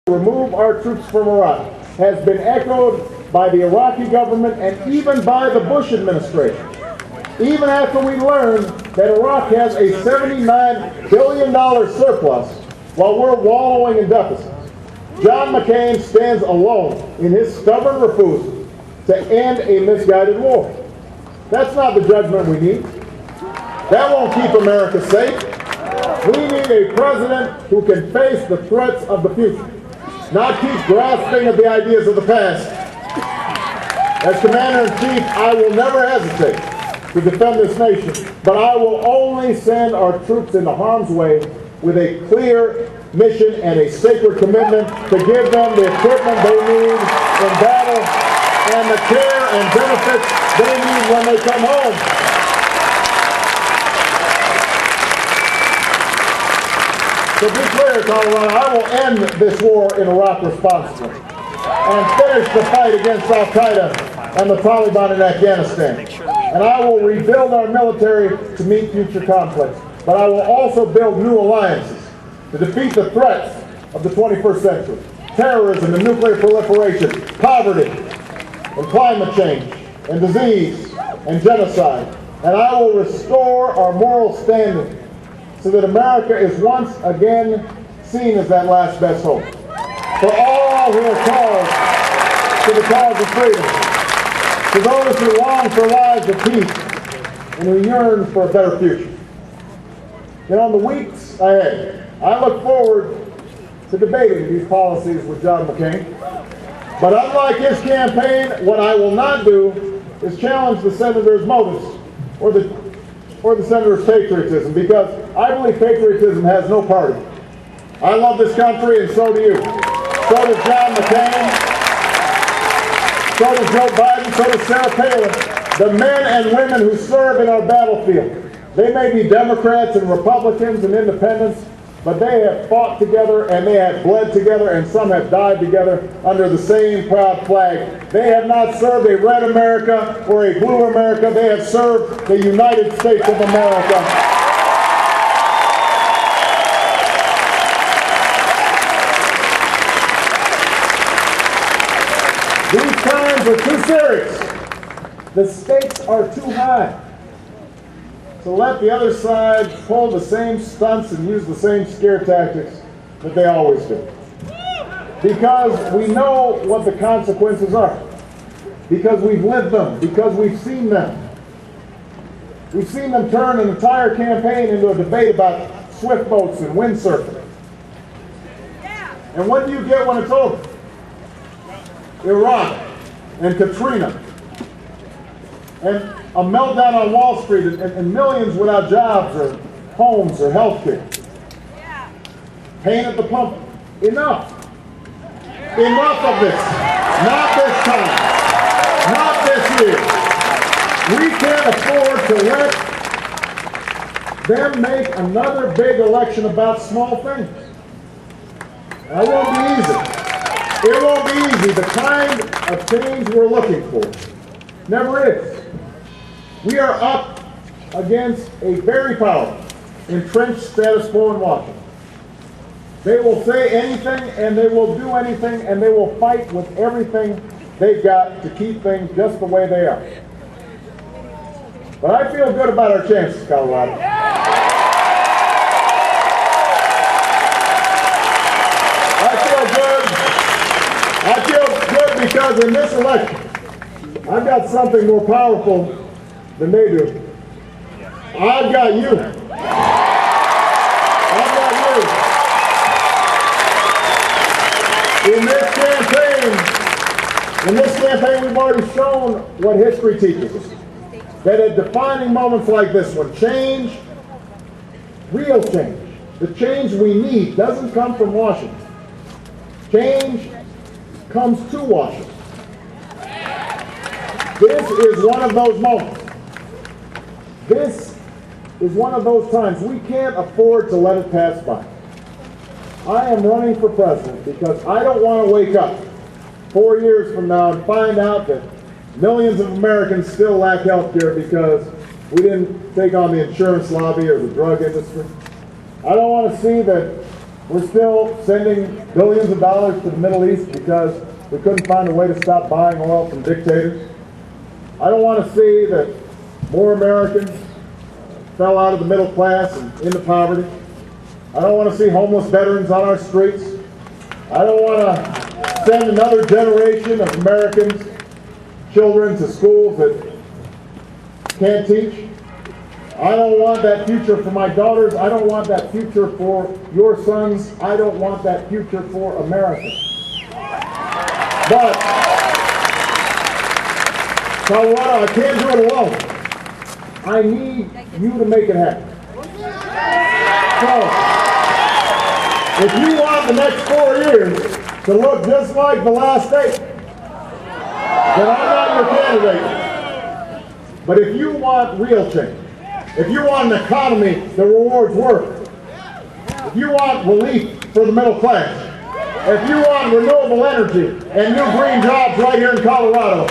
remove our troops from Iraq has been echoed by the Iraqi government and even by the Bush administration. Even after we learned that Iraq has a $79 billion surplus while we're wallowing in deficits, John McCain stands alone in his stubborn refusal to end a misguided war. That's not the judgment we need. That won't keep America safe. We need a president who can face the threats of the future, not keep grasping at the ideas of the past. As Commander-in-Chief, I will never hesitate to defend this nation, but I will only send our troops into harm's way with a clear mission and a sacred commitment to give them the equipment they need in battle and the care and benefits they need when they come home. To be clear, Colorado, I will end this war in Iraq responsibly and finish the fight against al-Qaeda and the Taliban in Afghanistan. And I will rebuild our military to meet future conflicts. But I will also build new alliances to defeat the threats of the 21st century. Terrorism and nuclear proliferation, poverty and climate change and disease and genocide. And I will restore our moral standing so that America is once again seen as that last best hope for all who are called to the cause of freedom, to those who long for lives of peace and who yearn for a better future. And in the weeks ahead, I look forward to debating these policies with John McCain. But unlike his campaign, what I will not do is challenge the senator's motives or the senator's patriotism, because I believe patriotism has no party. I love this country, and so do you. So does John McCain. So does Joe Biden. So does Sarah Palin. The men and women who serve in our battlefield. They may be Democrats and Republicans and independents, but they have fought together and they have bled together, and some have died together under the same proud flag. They have not served a red America or a blue America. They have served the United States of America. These times are too serious. The stakes are too high to let the other side pull the same stunts and use the same scare tactics that they always do. Because we know what the consequences are. Because we've lived them. Because we've seen them. We've seen them turn an entire campaign into a debate about swift boats and windsurfing. And what do you get when it's over? Iraq and Katrina and a meltdown on Wall Street and millions without jobs or homes or health care. Pain at the pump. Enough. Enough of this. Not this time. Not this year. We can't afford to let them make another big election about small things. That won't be easy. It won't be easy. The kind of change we're looking for never is. We are up against a very powerful, entrenched status quo in Washington. They will say anything, and they will do anything, and they will fight with everything they've got to keep things just the way they are. But I feel good about our chances, Colorado. I feel good because in this election, I've got something more powerful than they do. I've got you. I've got you. In this campaign, we've already shown what history teaches us. That at defining moments like this one, change, real change, the change we need doesn't come from Washington. Change comes to Washington. This is one of those moments. This is one of those times we can't afford to let it pass by. I am running for president because I don't want to wake up 4 years from now and find out that millions of Americans still lack health care because we didn't take on the insurance lobby or the drug industry. I don't want to see that We're still sending billions of dollars to the Middle East because we couldn't find a way to stop buying oil from dictators. I don't want to see that more Americans fell out of the middle class and into poverty. I don't want to see homeless veterans on our streets. I don't want to send another generation of Americans, children, to schools that can't teach. I don't want that future for my daughters. I don't want that future for your sons. I don't want that future for America. But, Colorado, I can't do it alone. I need you to make it happen. So, if you want the next 4 years to look just like the last 8, then I'm not your candidate. But if you want real change, if you want an economy that rewards work, if you want relief for the middle class, if you want renewable energy and new green jobs right here in Colorado,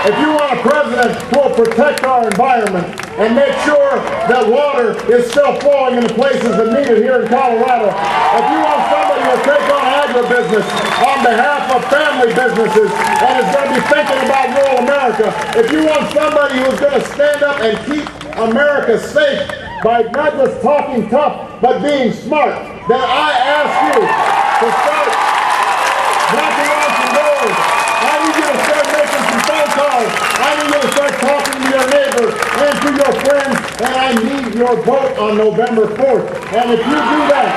if you want a president who will protect our environment and make sure that water is still flowing in the places that need it here in Colorado, if you want somebody who will take on agribusiness on behalf of family businesses and is going to be thinking about rural America, if you want somebody who is going to stand up and keep America safe by not just talking tough, but being smart, then I ask you to start knocking on some doors. I need you to start making some phone calls. I need you to start talking to your neighbors and to your friends, and I need your vote on November 4th. And if you do that,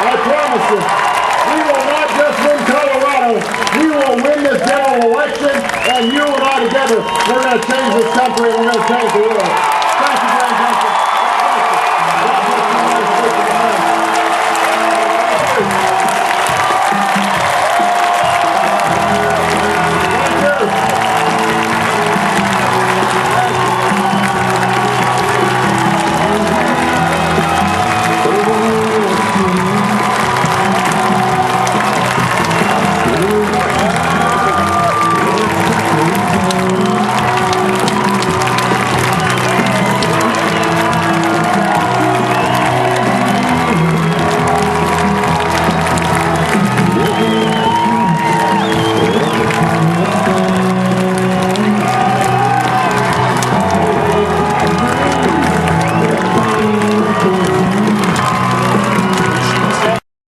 I promise you, we will not just win Colorado, we will win this general election, and you and I together, we're going to change this country and we're going to change the world.